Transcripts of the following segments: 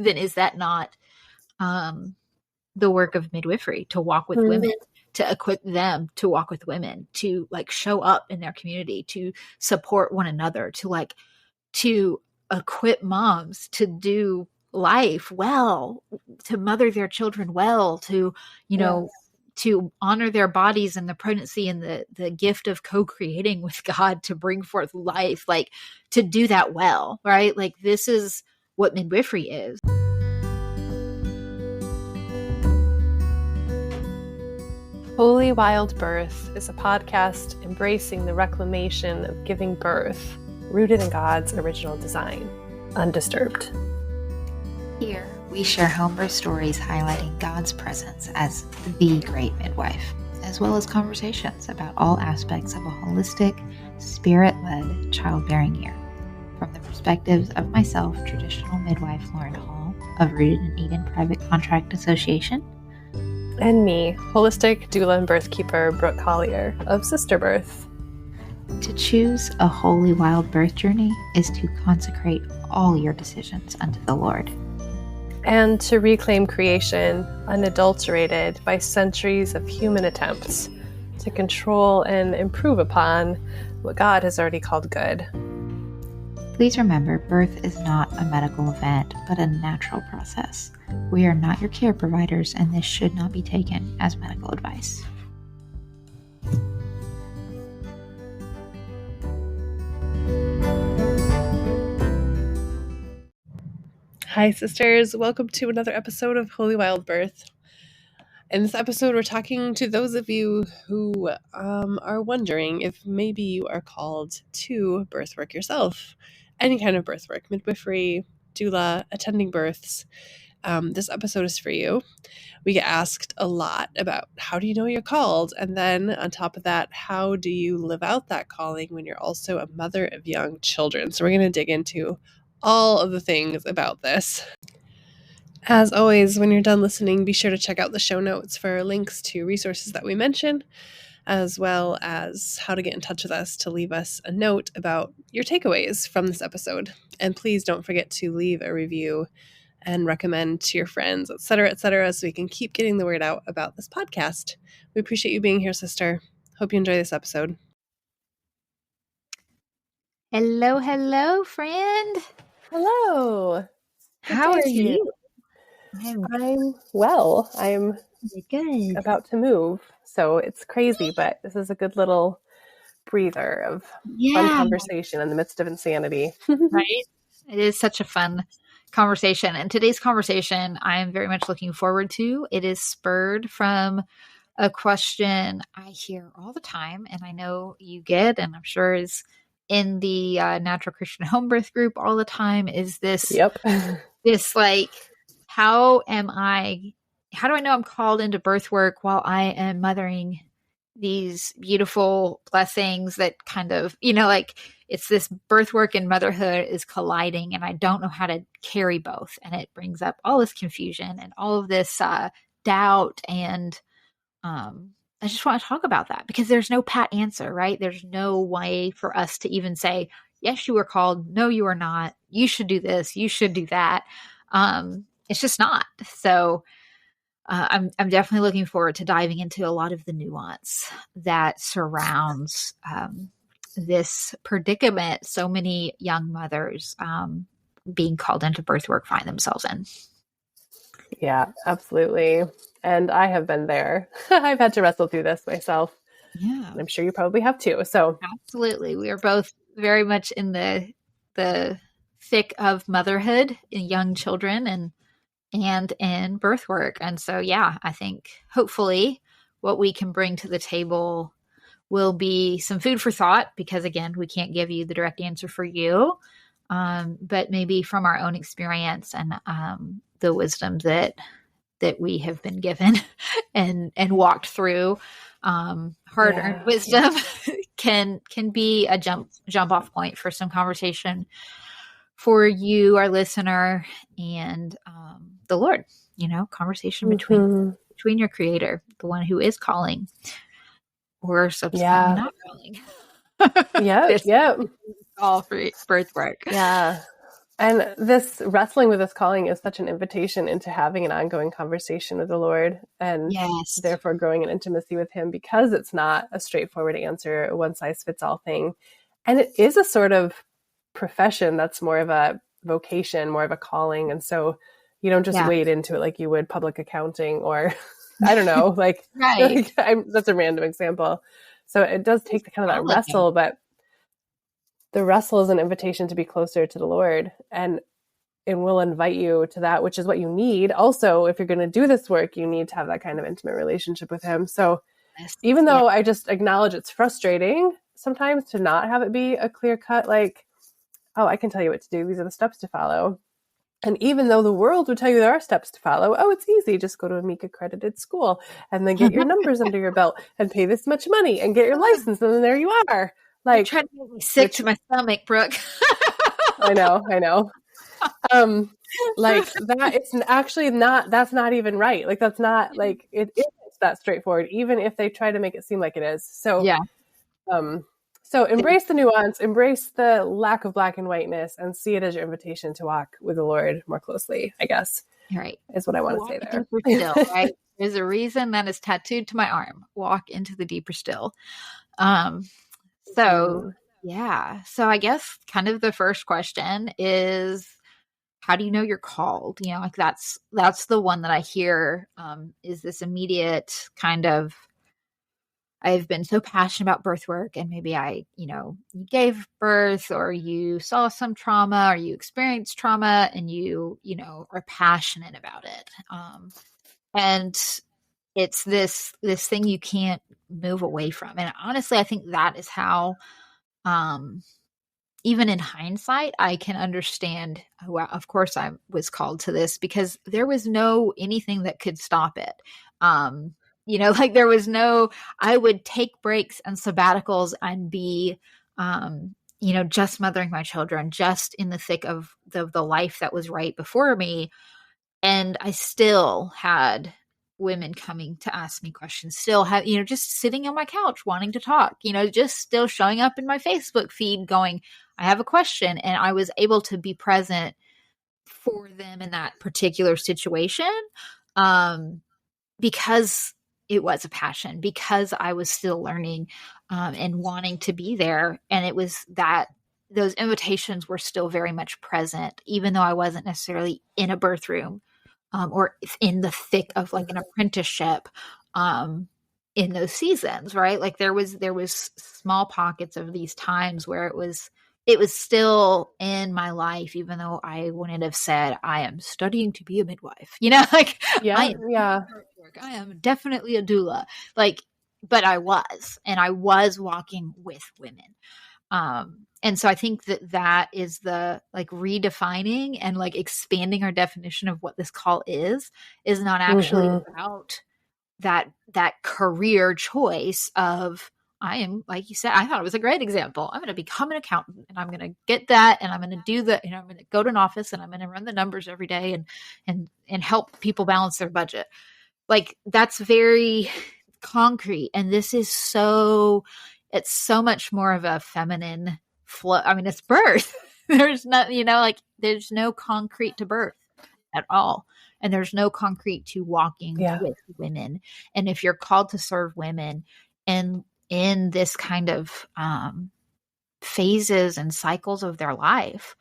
then is that not the work of midwifery, to walk with women, to equip them to walk with women, to like show up in their community, to support one another, to equip moms to do life well, to mother their children well, to, to honor their bodies and the pregnancy and the gift of co-creating with God to bring forth life, like to do that well, right? Like this is what midwifery is. Holy Wild Birth is a podcast embracing the reclamation of giving birth, rooted in God's original design, undisturbed. Here, we share homebirth stories highlighting God's presence as the great midwife, as well as conversations about all aspects of a holistic, spirit-led childbearing year. From the perspectives of myself, traditional midwife Lauren Hall of Rooted in Eden Private Contract Association, and me, holistic doula and birthkeeper Brooke Collier of Sister Birth. To choose a holy wild birth journey is to consecrate all your decisions unto the Lord. And to reclaim creation unadulterated by centuries of human attempts to control and improve upon what God has already called good. Please remember, birth is not a medical event, but a natural process. We are not your care providers, and this should not be taken as medical advice. Hi, sisters. Welcome to another episode of Holy Wild Birth. In this episode, we're talking to those of you who are wondering if maybe you are called to birth work yourself. Any kind of birth work, midwifery, doula, attending births. This episode is for you. We get asked a lot about how do you know you're called? And then on top of that, how do you live out that calling when you're also a mother of young children? So we're going to dig into all of the things about this. As always, when you're done listening, be sure to check out the show notes for links to resources that we mention, as well as how to get in touch with us to leave us a note about your takeaways from this episode. And please don't forget to leave a review and recommend to your friends, et cetera, so we can keep getting the word out about this podcast. We appreciate you being here, sister. Hope you enjoy this episode. Hello, friend. Hello. How are you? I'm well. I'm good. About to move, so it's crazy, but this is a good little breather of fun conversation in the midst of insanity. Right? It is such a fun conversation. And today's conversation, I am very much looking forward to. It is spurred from a question I hear all the time, and I know you get, and I'm sure is in the Natural Christian Home Birth group all the time, is this, this like, how do I know I'm called into birth work while I am mothering these beautiful blessings that kind of, like it's this birth work and motherhood is colliding and I don't know how to carry both. And it brings up all this confusion and all of this doubt. And I just want to talk about that because there's no pat answer, right? There's no way for us to even say, yes, you were called. No, you are not. You should do this. You should do that. It's just not. So I'm definitely looking forward to diving into a lot of the nuance that surrounds this predicament so many young mothers being called into birth work find themselves in. Yeah, absolutely. And I have been there. I've had to wrestle through this myself. Yeah. And I'm sure you probably have too. So absolutely. We are both very much in the thick of motherhood in young children and in birth work. And so, yeah, I think hopefully what we can bring to the table will be some food for thought because, again, we can't give you the direct answer for you, but maybe from our own experience and the wisdom that we have been given and walked through, hard-earned wisdom can be a jump off point for some conversation for you, our listener, and the Lord, conversation between your creator, the one who is calling or subsequently not calling. Yeah. All for birth work. Yeah. And this wrestling with this calling is such an invitation into having an ongoing conversation with the Lord, and Yes. therefore growing in intimacy with him, because it's not a straightforward answer, a one size fits all thing. And it is a sort of profession that's more of a vocation, more of a calling. And so you don't just wade into it like you would public accounting, or I don't know, like, Right. that's a random example. So it does take the kind of that wrestle, but the wrestle is an invitation to be closer to the Lord, and it will invite you to that, which is what you need. Also, if you're going to do this work, you need to have that kind of intimate relationship with him. So even though I just acknowledge it's frustrating sometimes to not have it be a clear cut, like, oh, I can tell you what to do. These are the steps to follow. And even though the world would tell you there are steps to follow, oh, it's easy. Just go to a MEEC accredited school and then get your numbers under your belt and pay this much money and get your license. And then there you are. Like, trying to make me sick to my stomach, Brooke. I know. Like that, it's actually not, that's not even right. Like, that's not, like, it isn't that straightforward, even if they try to make it seem like it is. So, so embrace the nuance, embrace the lack of black and whiteness, and see it as your invitation to walk with the Lord more closely, I guess. Right. Is what I want to say there. Still, right? There's a reason that is tattooed to my arm. Walk into the deeper still. So I guess kind of the first question is, how do you know you're called? You know, like that's the one that I hear, is this immediate kind of, I've been so passionate about birth work, and maybe you gave birth, or you saw some trauma, or you experienced trauma, and you are passionate about it. And it's this thing you can't move away from. And honestly, I think that is how, even in hindsight, I can understand, well, of course I was called to this, because there was no anything that could stop it. Like there was no, I would take breaks and sabbaticals and be, just mothering my children, just in the thick of the life that was right before me. And I still had women coming to ask me questions, still have, just sitting on my couch wanting to talk, just still showing up in my Facebook feed going, I have a question. And I was able to be present for them in that particular situation, because it was a passion, because I was still learning, and wanting to be there. And it was that those invitations were still very much present, even though I wasn't necessarily in a birth room, or in the thick of like an apprenticeship, in those seasons, right? Like there was small pockets of these times where it was still in my life, even though I wouldn't have said, I am studying to be a midwife, like, I am definitely a doula, like, but I was walking with women. And so I think that is the, like, redefining and like expanding our definition of what this call is not actually about that career choice of, I am, like you said, I thought it was a great example. I'm going to become an accountant, and I'm going to get that, and I'm going to do the, I'm going to go to an office, and I'm going to run the numbers every day and help people balance their budget. Like, that's very concrete. And this is it's so much more of a feminine flow. I mean, it's birth. There's not, there's no concrete to birth at all. And there's no concrete to walking with women. And if you're called to serve women and in this kind of phases and cycles of their life,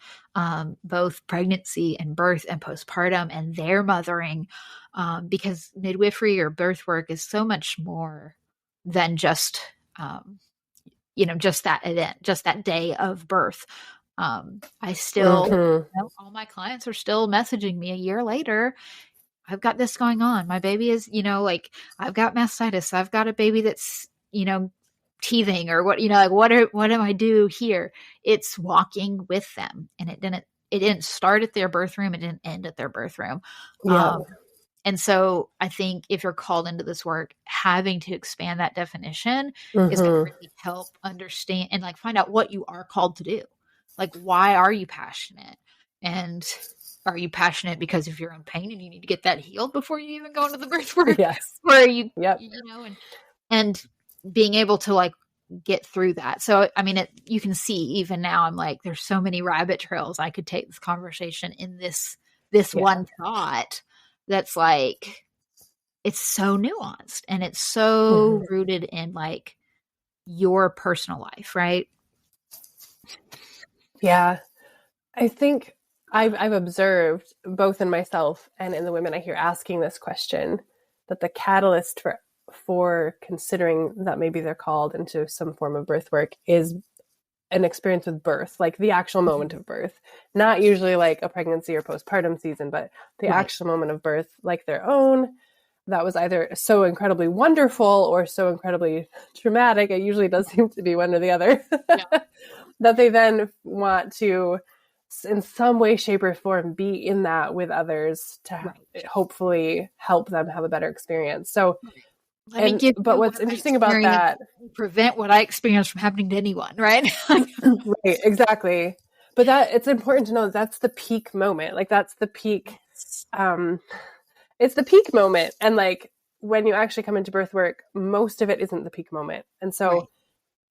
both pregnancy and birth and postpartum and their mothering, because midwifery or birth work is so much more than just, just that event, just that day of birth. I still, all my clients are still messaging me a year later. I've got this going on. My baby is, like, I've got mastitis. I've got a baby that's, teething, or what, like, what do I do here? It's walking with them. And it didn't start at their birth room. It didn't end at their birth room. And so I think if you're called into this work, having to expand that definition is going to really help understand and, like, find out what you are called to do. Like, why are you passionate? And are you passionate because of your own pain and you need to get that healed before you even go into the birth work? Yes. Or are you, and being able to, like, get through that. So, I mean, you can see even now, I'm like, there's so many rabbit trails I could take this conversation in this one thought that's like, it's so nuanced and it's so rooted in like your personal life, right? Yeah. I think I've observed both in myself and in the women I hear asking this question that the catalyst for considering that maybe they're called into some form of birth work is an experience with birth, like the actual moment of birth, not usually like a pregnancy or postpartum season, but the actual moment of birth, like their own, that was either so incredibly wonderful or so incredibly traumatic. It usually does seem to be one or the other. That they then want to, in some way, shape, or form, be in that with others to hopefully help them have a better experience. So, but what's interesting about that, prevent what I experienced from happening to anyone, right? Right, exactly. But it's important to know that's the peak moment. Like that's the peak. It's the peak moment, and like when you actually come into birth work, most of it isn't the peak moment, and so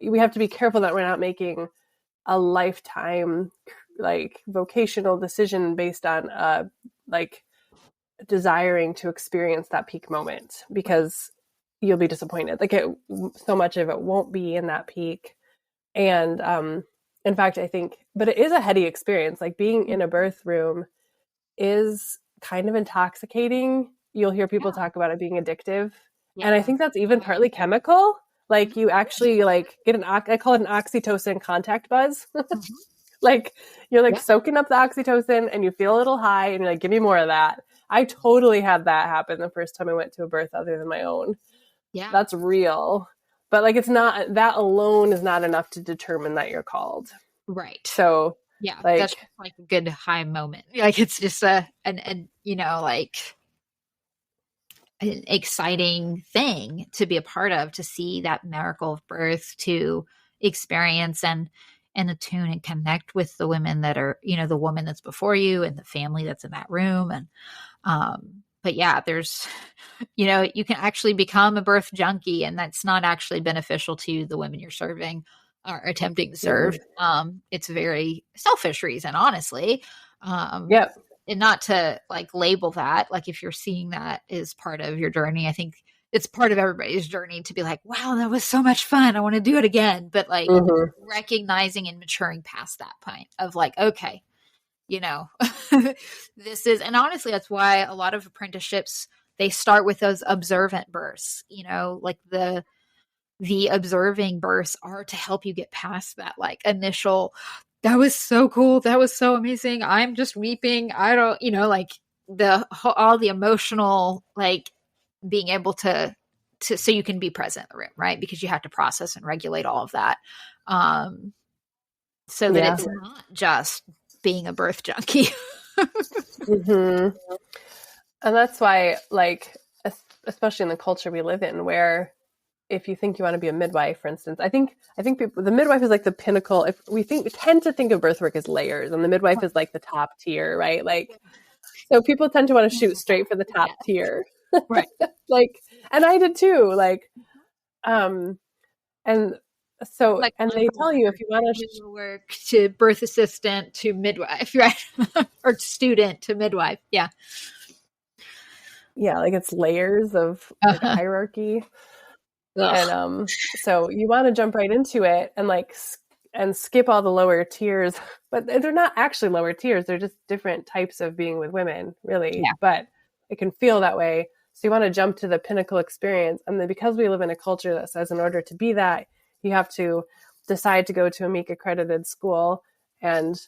we have to be careful that we're not making a lifetime like vocational decision based on like desiring to experience that peak moment, because you'll be disappointed. Like so much of it won't be in that peak. And in fact, I think, but it is a heady experience. Like being in a birth room is kind of intoxicating. You'll hear people talk about it being addictive. And I think that's even partly chemical. Like you actually like get I call it an oxytocin contact buzz. Like you're like soaking up the oxytocin and you feel a little high and you're like, give me more of that. I totally had that happen the first time I went to a birth other than my own. Yeah. That's real. But like, it's not, that alone is not enough to determine that you're called. Right. So yeah, like, that's like a good high moment. Like it's just an you know, like an exciting thing to be a part of, to see that miracle of birth, to experience and attune and connect with the women that are, you know, the woman that's before you and the family that's in that room. And, but yeah, there's, you know, you can actually become a birth junkie, and that's not actually beneficial to the women you're serving or attempting to serve. It's a very selfish reason, honestly. And not to like label that, like if you're seeing that as part of your journey, I think it's part of everybody's journey to be like, wow, that was so much fun, I want to do it again. But like recognizing and maturing past that point of like, okay, you know, this is, and honestly, that's why a lot of apprenticeships, they start with those observant births, you know, like the observing births are to help you get past that like initial, that was so cool, that was so amazing, I'm just weeping, I don't, you know, like all the emotional, like being able to so you can be present in the room, right? Because you have to process and regulate all of that, so that it's not just being a birth junkie. And that's why, like, especially in the culture we live in, where if you think you want to be a midwife, for instance, I think people, the midwife is like the pinnacle. If we tend to think of birth work as layers, and the midwife is like the top tier, right? Like, so people tend to want to shoot straight for the top tier, right? Like, and I did too. Like, and so, like, and they tell you if you want to work to birth assistant to midwife, right? Or student to midwife. Yeah. Yeah. Like it's layers of like a hierarchy. And so you want to jump right into it and like and skip all the lower tiers, but they're not actually lower tiers. They're just different types of being with women, really. Yeah. But it can feel that way. So you want to jump to the pinnacle experience. And then because we live in a culture that says in order to be that, you have to decide to go to a MEAC accredited school and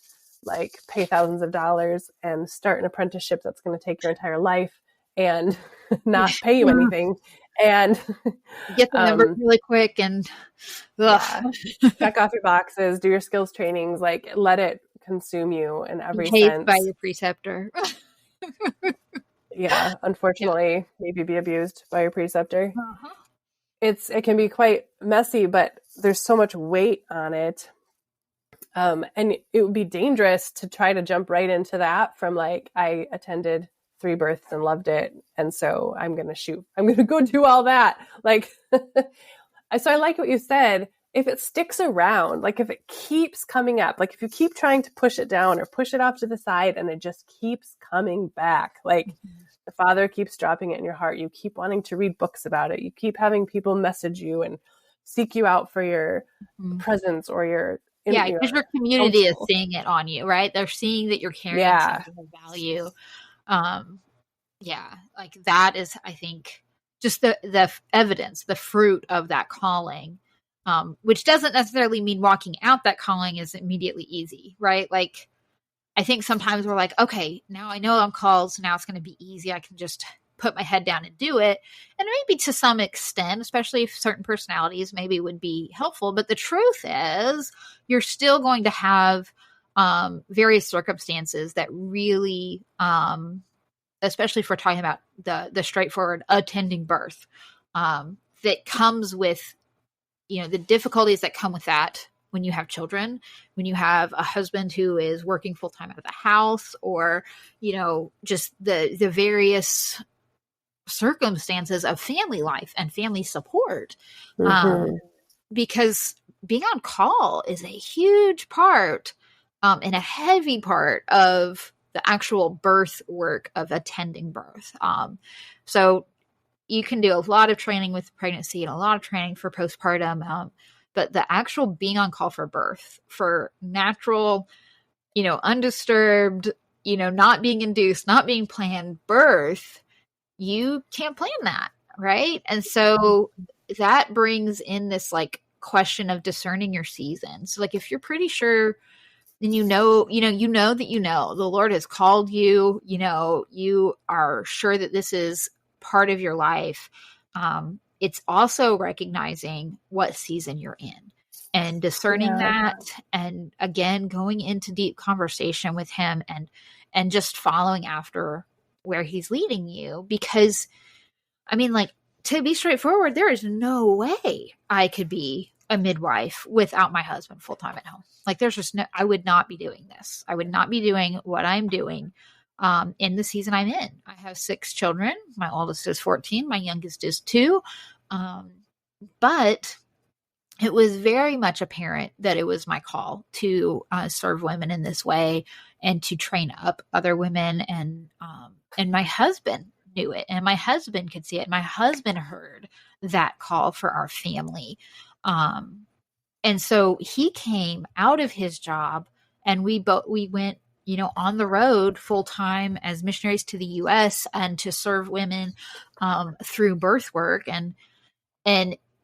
like pay thousands of dollars and start an apprenticeship that's going to take your entire life and not pay you anything. And get the number really quick and check off your boxes, do your skills trainings, like let it consume you in every sense. By your preceptor. Yeah, unfortunately, maybe be abused by your preceptor. It can be quite messy, but there's so much weight on it. And it would be dangerous to try to jump right into that from like, I attended 3 births and loved it, and so I'm going to go do all that. Like, so I like what you said. if it sticks around, like if it keeps coming up, like if you keep trying to push it down or push it off to the side and it just keeps coming back, like the Father keeps dropping it in your heart, you keep wanting to read books about it, you keep having people message you and seek you out for your presence or your because your community counsel. is seeing it on you, right? They're seeing that you're carrying something of value. Like that is, I think, just the evidence, the fruit of that calling, which doesn't necessarily mean walking out that calling is immediately easy, right? Like, I think sometimes we're like, okay, now I know I'm called, so now it's going to be easy. I can just put my head down and do it. And maybe to some extent, especially if certain personalities maybe would be helpful. But the truth is, you're still going to have various circumstances that really, especially if we're talking about the straightforward attending birth, that comes with, the difficulties that come with that when you have children, when you have a husband who is working full time out of the house, or, just the various circumstances of family life and family support. Because being on call is a huge part and a heavy part of the actual birth work of attending birth. So you can do a lot of training with pregnancy and a lot of training for postpartum. But the actual being on call for birth, for natural, undisturbed, not being induced, not being planned birth, you can't plan that, right? And so that brings in this like question of discerning your seasons. So like if you're pretty sure, then you know that the Lord has called you, you are sure that this is part of your life. It's also recognizing what season you're in and discerning that, and again going into deep conversation with him and just following after where he's leading you. Because I mean, like, to be straightforward, there is no way I could be a midwife without my husband full time at home. Like, there's just I would not be doing this. I would not be doing what I'm doing in the season I'm in. I have 6 children. My oldest is 14. My youngest is 2. But it was very much apparent that it was my call to serve women in this way and to train up other women. And my husband knew it, and my husband could see it. My husband heard that call for our family. And so he came out of his job, and we went, on the road full time as missionaries to the U.S. and to serve women through birth work. And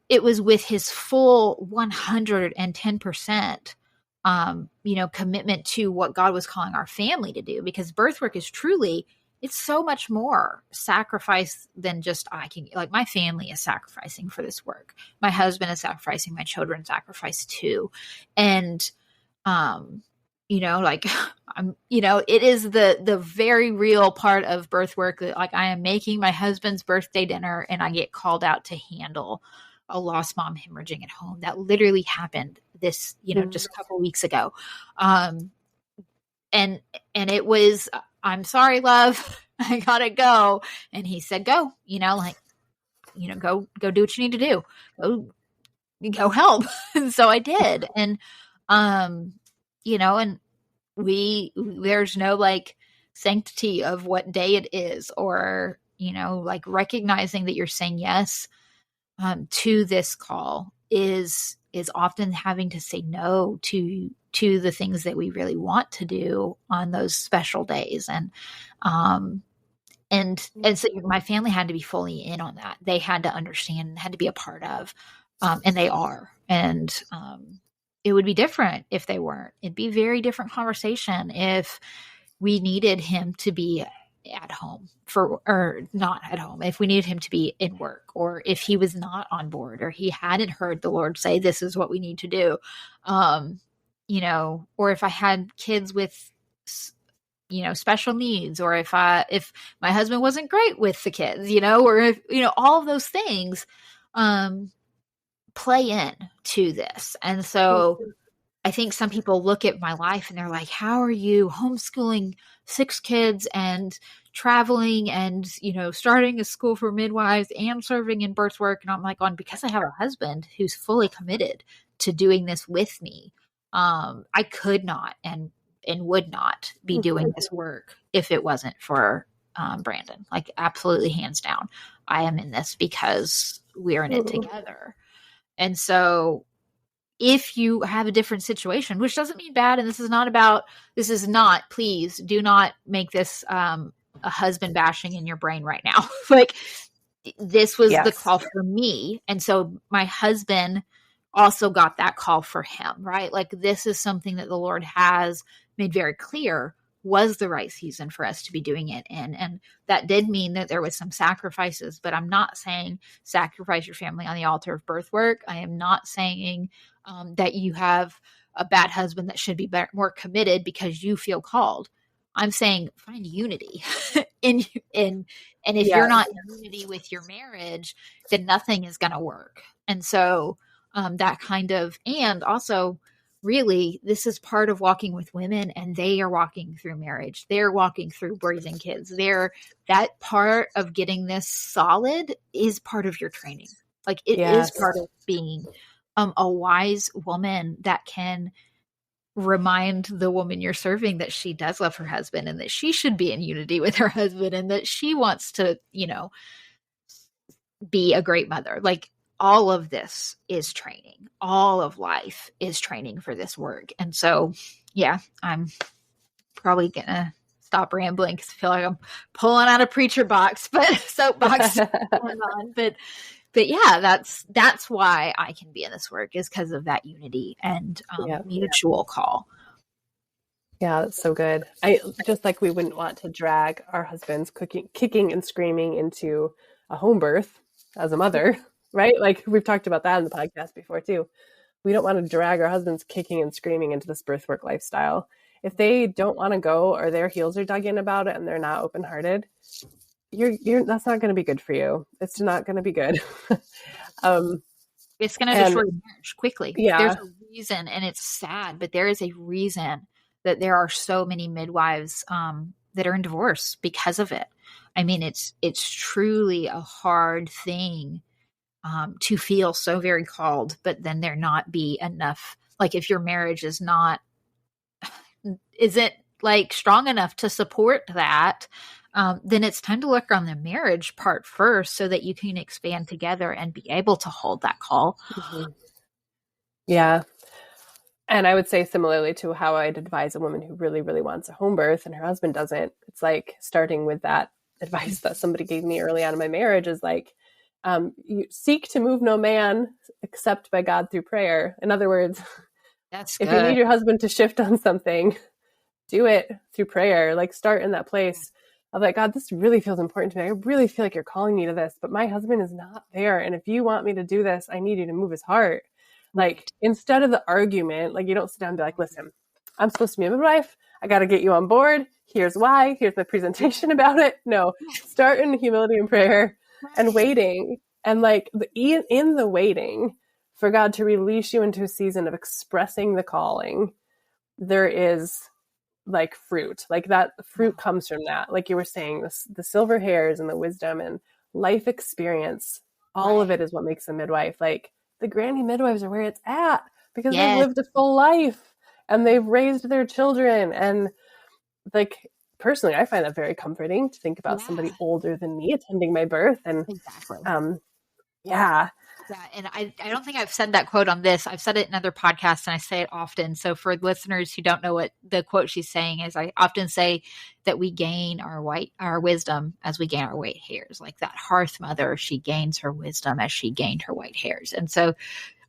it was with his full 110%, commitment to what God was calling our family to do, because birth work is truly, it's so much more sacrifice than just my family is sacrificing for this work. My husband is sacrificing, my children sacrifice too. And, it is the very real part of birth work that, like, I am making my husband's birthday dinner and I get called out to handle a lost mom hemorrhaging at home. That literally happened this, just a couple weeks ago. And it was, I'm sorry, love, I gotta go. And he said, go, go do what you need to do. Go help. And so I did. And, and there's no like sanctity of what day it is, or, like recognizing that you're saying yes to this call is often having to say no to the things that we really want to do on those special days. And so my family had to be fully in on that. They had to understand, had to be a part of, and they are. And it would be different if they weren't. It'd be a very different conversation if we needed him to be at home or not at home, if we needed him to be in work, or if he was not on board, or he hadn't heard the Lord say, this is what we need to do. Or if I had kids with, special needs, or if my husband wasn't great with the kids, or if, all of those things, play in to this. And so I think some people look at my life and they're like, how are you homeschooling 6 kids and traveling and, starting a school for midwives and serving in birth work? And I'm like, because I have a husband who's fully committed to doing this with me, I could not and would not be doing this work if it wasn't for Brandon. Like, absolutely, hands down, I am in this because we're in it together. And so if you have a different situation, which doesn't mean bad, and this is not, please do not make this a husband bashing in your brain right now. Like, this was the call for me. And so my husband also got that call for him, right? Like, this is something that the Lord has made very clear was the right season for us to be doing it in. And that did mean that there was some sacrifices, but I'm not saying sacrifice your family on the altar of birth work. I am not saying that you have a bad husband that should be more committed because you feel called. I'm saying find unity and if you're not in unity with your marriage, then nothing is going to work. And so that kind of, and also really, this is part of walking with women, and they are walking through marriage. They're walking through raising kids. That part of getting this solid is part of your training. Like, it is part of being a wise woman that can remind the woman you're serving that she does love her husband and that she should be in unity with her husband and that she wants to, be a great mother. Like, all of this is training. All of life is training for this work. And so, yeah, I'm probably going to stop rambling because I feel like I'm pulling out a preacher box, but soapbox going on. But yeah, that's why I can be in this work, is because of that unity and mutual call. Yeah, that's so good. I just, like, we wouldn't want to drag our husbands kicking and screaming into a home birth as a mother, right? Like, we've talked about that in the podcast before too. We don't want to drag our husbands kicking and screaming into this birth work lifestyle. If they don't want to go, or their heels are dug in about it and they're not open-hearted, that's not going to be good for you. It's not going to be good. It's going to destroy marriage quickly. Yeah. There's a reason, and it's sad, but there is a reason that there are so many midwives that are in divorce because of it. I mean, it's truly a hard thing to feel so very called, but then there not be enough. Like, if your marriage isn't like strong enough to support that, then it's time to look on the marriage part first so that you can expand together and be able to hold that call. Mm-hmm. Yeah. And I would say, similarly to how I'd advise a woman who really, really wants a home birth and her husband doesn't, it's like starting with that advice that somebody gave me early on in my marriage is like, you seek to move no man except by God through prayer. In other words, that's if you need your husband to shift on something, do it through prayer. Like, start in that place of like, God, this really feels important to me. I really feel like you're calling me to this, but my husband is not there. And if you want me to do this, I need you to move his heart. Like, instead of the argument, like, you don't sit down and be like, listen, I'm supposed to be a midwife. I got to get you on board. Here's why. Here's my presentation about it. No, start in humility and prayer and waiting. And like, in the waiting for God to release you into a season of expressing the calling, there is like fruit. Like, that fruit comes from that. Like you were saying, the silver hairs and the wisdom and life experience, all of it is what makes a midwife. Like, the granny midwives are where it's at because they've lived a full life and they've raised their children. And like, personally, I find that very comforting to think about somebody older than me attending my birth. And and I don't think I've said that quote on this. I've said it in other podcasts and I say it often. So for listeners who don't know what the quote she's saying is, I often say that we gain our wisdom as we gain our white hairs. Like that hearth mother, she gains her wisdom as she gained her white hairs. And so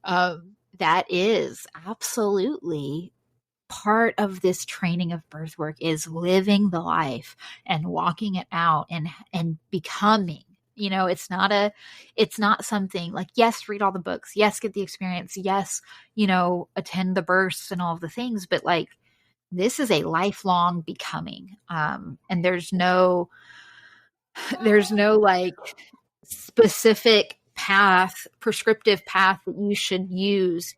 that is absolutely part of this training of birth work, is living the life and walking it out and becoming. You know, it's not something like, yes, read all the books. Yes, get the experience. Yes, attend the births and all of the things. But like, this is a lifelong becoming. And there's no like specific prescriptive path that you should use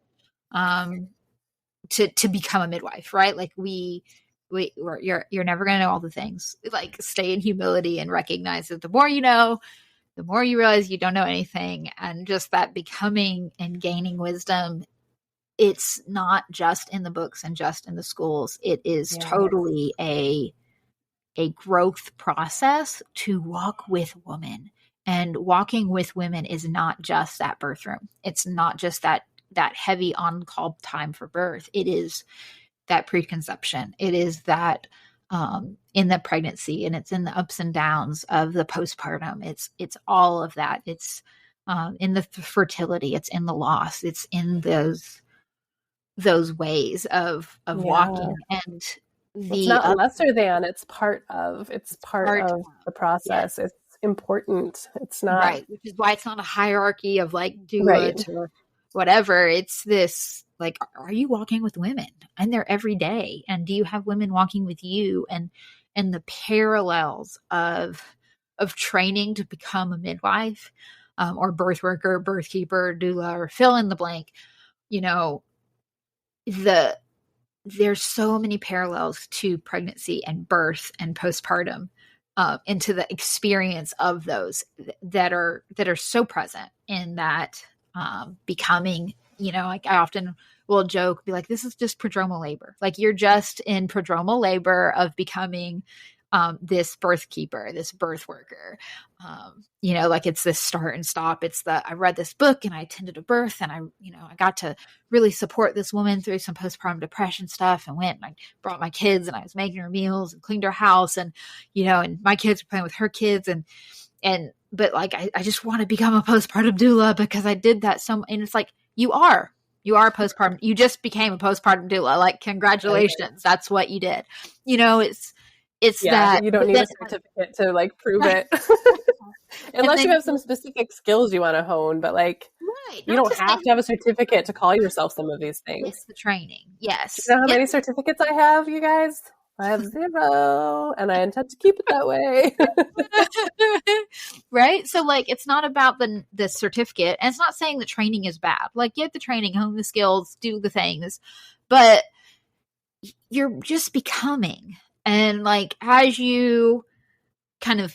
to become a midwife, right? Like you're never going to know all the things. Like, stay in humility and recognize that the more you know, the more you realize you don't know anything, and just that becoming and gaining wisdom it's not just in the books and just in the schools. It is totally a growth process to walk with women. And walking with women is not just that birth room. It's not just that heavy on-call time for birth. It is that preconception. It is that in the pregnancy, and it's in the ups and downs of the postpartum. It's all of that. It's in the fertility. It's in the loss. It's in those ways of walking. And it's not lesser than, it's part of the process. Yes. It's important. It's not right, which is why it's not a hierarchy of like do it or whatever. It's this like, are you walking with women? And they're every day. And do you have women walking with you? And the parallels of training to become a midwife, or birth worker, birth keeper, doula, or fill in the blank. You know, there's so many parallels to pregnancy and birth and postpartum, into the experience of those that are so present in that becoming. You know, like I often will joke, be like, this is just prodromal labor. Like you're just in prodromal labor of becoming this birth keeper, this birth worker. You know, like it's this start and stop. It's I read this book and I attended a birth and I got to really support this woman through some postpartum depression stuff, and went and I brought my kids and I was making her meals and cleaned her house, and, you know, and my kids were playing with her kids, but like, I just want to become a postpartum doula because I did that. And it's like, you are postpartum. You just became a postpartum doula. Like, congratulations. That's what you did. You know, it's that you don't need a certificate to like prove it. Unless you have some specific skills you want to hone, but like, you don't have to have a certificate to call yourself some of these things. It's the training. Yes. Do you know how many certificates I have, you guys? I have 0, and I intend to keep it that way. Right? So like, it's not about the certificate, and it's not saying that training is bad. Like, get the training, hone the skills, do the things, but you're just becoming. And like, as you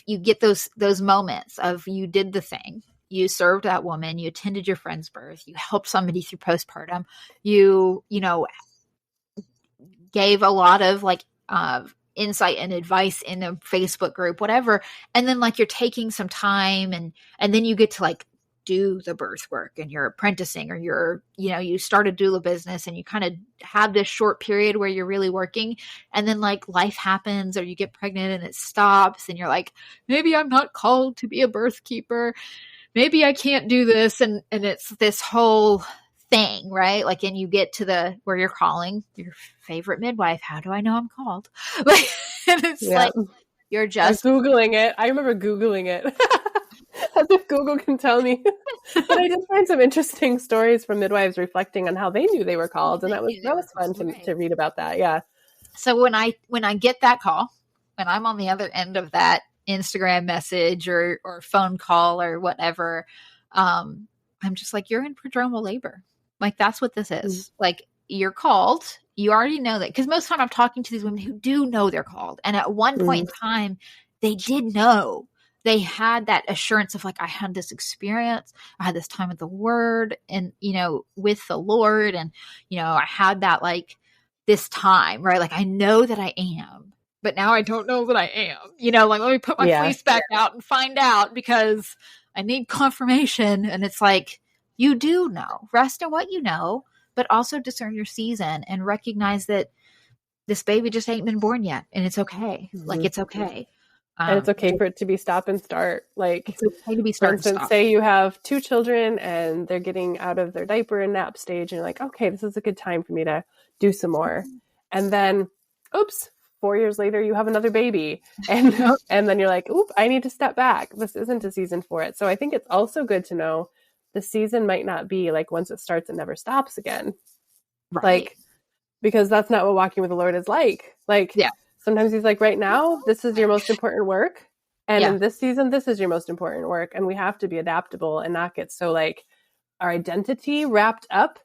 you get those moments of, you did the thing, you served that woman, you attended your friend's birth, you helped somebody through postpartum, you know, gave a lot of like insight and advice in a Facebook group, whatever. And then like, you're taking some time and then you get to like do the birth work, and you're apprenticing, or you start a doula business, and you kind of have this short period where you're really working, and then like life happens, or you get pregnant and it stops, and you're like, maybe I'm not called to be a birth keeper. Maybe I can't do this. And it's this whole thing, right? Like, and you get to where you're calling your favorite midwife. How do I know I'm called? Like, and it's like, you're just Googling it. I remember Googling it. As if Google can tell me. But I did find some interesting stories from midwives reflecting on how they knew they were called. And that was fun to read about that. Yeah. So when I get that call, when I'm on the other end of that Instagram message or phone call or whatever, I'm just like, you're in prodromal labor. Like, that's what this is. Like, you're called. You already know that. Because most of the time I'm talking to these women who do know they're called. And at one point in time, they did know. They had that assurance of like, I had this experience. I had this time with the Word and, with the Lord. And, I had that like this time, right? Like, I know that I am, but now I don't know that I am, like, let me put my fleece back out and find out, because I need confirmation. And it's like, you do know. Rest in what you know, but also discern your season and recognize that this baby just ain't been born yet. And it's okay. Like, it's okay. And it's okay for it to be stop and start. Like, it's okay to be for instance, say you have 2 children and they're getting out of their diaper and nap stage, and you're like, okay, this is a good time for me to do some more. And then, oops, 4 years later, you have another baby. And then you're like, oop, I need to step back. This isn't a season for it. So I think it's also good to know the season might not be like, once it starts, it never stops again. Right. Like, because that's not what walking with the Lord is like. Like, sometimes he's like, right now, this is your most important work. And in this season, this is your most important work. And we have to be adaptable and not get so like our identity wrapped up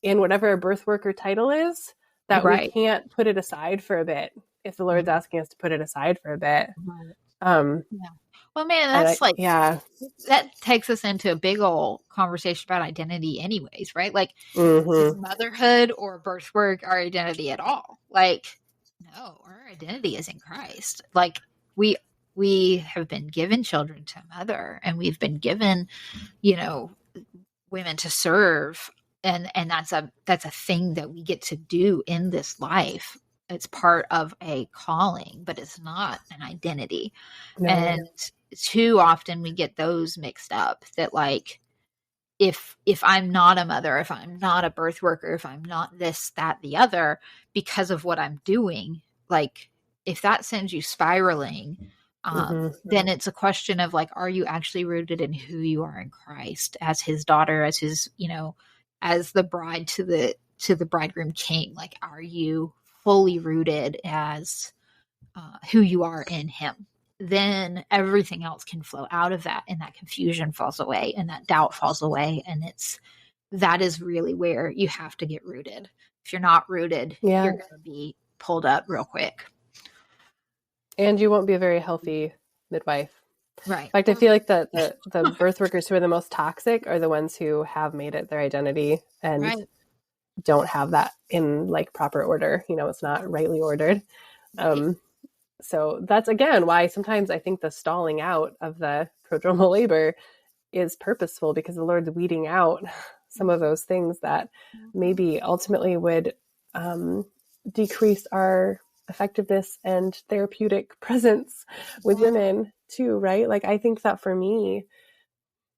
in whatever a birth worker title is, that we can't put it aside for a bit if the Lord's asking us to put it aside for a bit. Well, man, And that's like, yeah. that takes us into a big old conversation about identity anyways, right? Like, is Mm-hmm. motherhood or birth work our identity at all? Like, no, our identity is in Christ. Like, we have been given children to mother, and we've been given, you know, women to serve, and that's a thing that we get to do in this life. It's part of a calling, but it's not an identity. No. And too often we get those mixed up, that like, if I'm not a mother, if I'm not a birth worker, if I'm not this, that, the other, because of what I'm doing, like, if that sends you spiraling, then it's a question of like, are you actually rooted in who you are in Christ as his daughter, as his, as the bride to the bridegroom king? Like, are you fully rooted as who you are in him? Then everything else can flow out of that, and that confusion falls away, and that doubt falls away. And that is really where you have to get rooted. If you're not rooted, Yeah. you're going to be pulled up real quick. And you won't be a very healthy midwife. Right. In fact, I feel like the birth workers who are the most toxic are the ones who have made it their identity and Right. don't have that in like proper order. It's not rightly ordered. So that's, again, why sometimes I think the stalling out of the prodromal labor is purposeful, because the Lord's weeding out some of those things that maybe ultimately would decrease our effectiveness and therapeutic presence with women too, right? Like, I think that for me,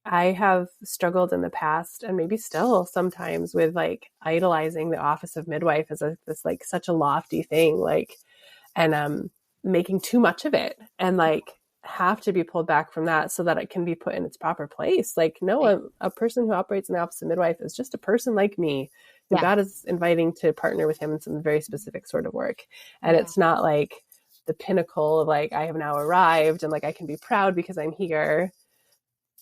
I have struggled in the past, and maybe still sometimes, with like idolizing the office of midwife as this like such a lofty thing, like, and making too much of it, and like have to be pulled back from that so that it can be put in its proper place. Like, no, a person who operates in the office of midwife is just a person like me who God is inviting to partner with him in some very specific sort of work. And it's not like the pinnacle of like, I have now arrived and like I can be proud because I'm here.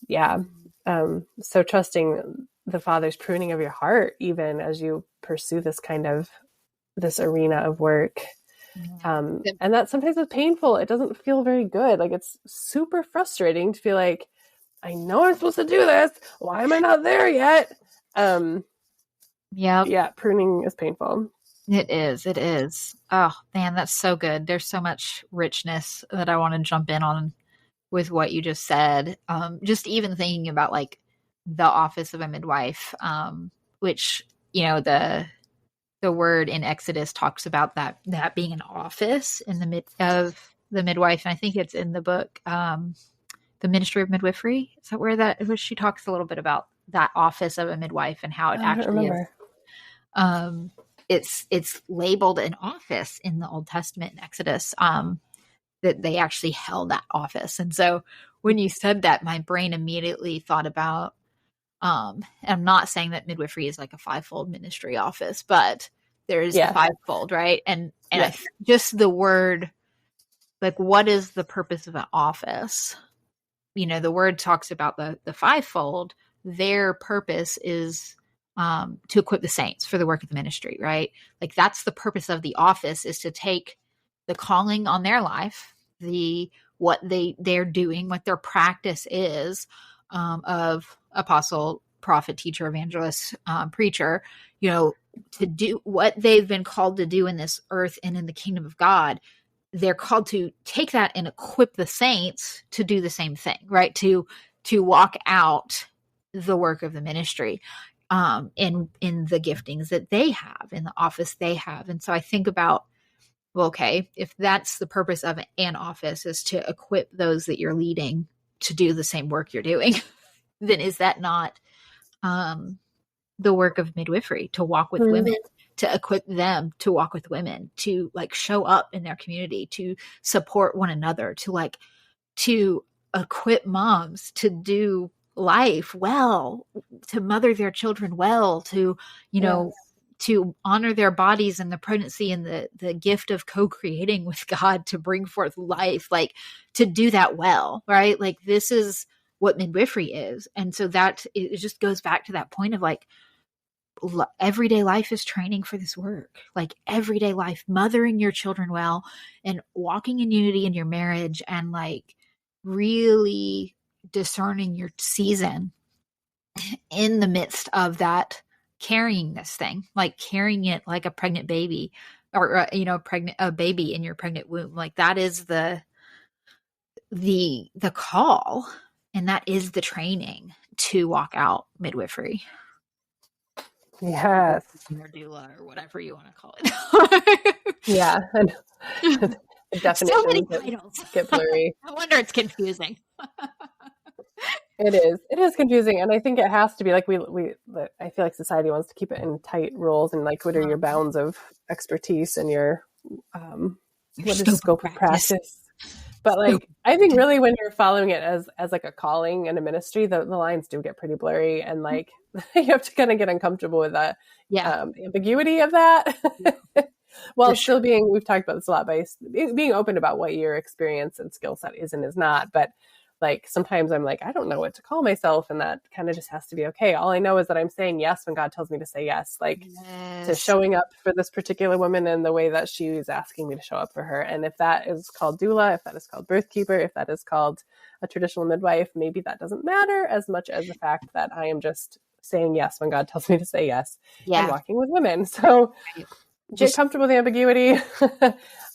Yeah. So trusting the Father's pruning of your heart, even as you pursue this arena of work. And that sometimes is painful. It doesn't feel very good. Like, it's super frustrating to feel like, I know I'm supposed to do this. Why am I not there yet? Yeah, pruning is painful. It is. Oh man, that's so good. There's so much richness that I want to jump in on with what you just said. Just even thinking about like the office of a midwife, which, the word in Exodus talks about that being an office in the midst of the midwife. And I think it's in the book, The Ministry of Midwifery. Is that where she talks a little bit about that office of a midwife and how it actually is. It's labeled an office in the Old Testament in Exodus, that they actually held that office. And so when you said that, my brain immediately thought about, and I'm not saying that midwifery is like a fivefold ministry office, but there is the fivefold, right? And just the word, like, what is the purpose of an office? The word talks about the fivefold. Their purpose is to equip the saints for the work of the ministry, right? Like, that's the purpose of the office, is to take the calling on their life, what they're doing, what their practice is, of apostle, prophet, teacher, evangelist, preacher, to do what they've been called to do in this earth and in the kingdom of God. They're called to take that and equip the saints to do the same thing, right? To walk out the work of the ministry, in the giftings that they have, in the office they have. And so I think about, well, okay, if that's the purpose of an office, is to equip those that you're leading to do the same work you're doing, then is that not the work of midwifery, to walk with women, to equip them to walk with women, to like show up in their community, to support one another, to equip moms to do life well, to mother their children well, to, to honor their bodies and the pregnancy and the gift of co-creating with God to bring forth life, like to do that well, right? Like, this is what midwifery is. And so that it just goes back to that point of like, everyday life is training for this work. Like, everyday life, mothering your children well and walking in unity in your marriage, and like really discerning your season in the midst of that, carrying this thing, like carrying it like a pregnant baby, or a baby in your pregnant womb. Like that is the call, and that is the training to walk out midwifery. Yes. Or doula, or whatever you want to call it. Yeah. The definitions so many titles get blurry. I wonder it's confusing. It is. It is confusing, and I think it has to be like I feel like society wants to keep it in tight rules, and like what are your bounds of expertise and your what is scope of practice? But like I think really when you're following it as like a calling and a ministry, the lines do get pretty blurry, and like you have to kind of get uncomfortable with that ambiguity of that. While still being, we've talked about this a lot, by being open about what your experience and skill set is and is not. But like sometimes I'm like, I don't know what to call myself, and that kind of just has to be okay. All I know is that I'm saying yes when God tells me to say yes, like to showing up for this particular woman in the way that she is asking me to show up for her. And if that is called doula, if that is called birth keeper, if that is called a traditional midwife, maybe that doesn't matter as much as the fact that I am just saying yes when God tells me to say yes and walking with women. So get comfortable with the ambiguity.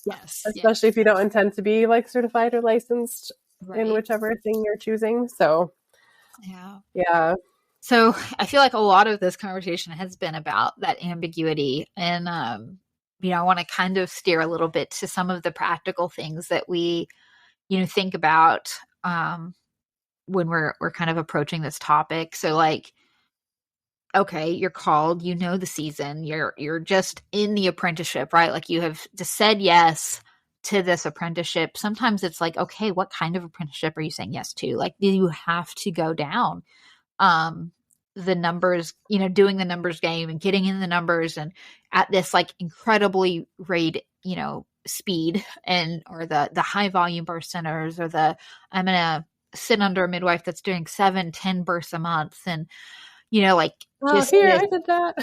Yes. Especially if you don't intend to be like certified or licensed in whichever thing you're choosing. So yeah. So I feel like a lot of this conversation has been about that ambiguity, and I want to kind of steer a little bit to some of the practical things that we think about when we're kind of approaching this topic. So like, okay, you're called, the season, you're just in the apprenticeship, right? Like you have just said yes to this apprenticeship. Sometimes it's like, okay, what kind of apprenticeship are you saying yes to? Like, do you have to go down the numbers, doing the numbers game and getting in the numbers and at this like incredibly rate, speed, and or the high volume birth centers, or I'm gonna sit under a midwife that's doing 7-10 births a month, and like just I did that.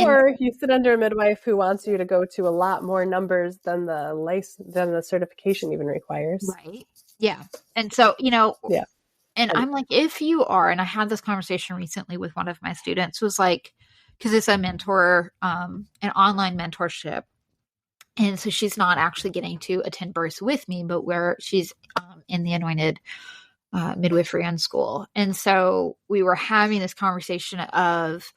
Or you sit under a midwife who wants you to go to a lot more numbers than the certification even requires. Right. Yeah. And so, and I'm like, if you are, and I had this conversation recently with one of my students, was like, because it's a mentor, an online mentorship. And so she's not actually getting to attend births with me, but where she's in the anointed midwifery on school. And so we were having this conversation of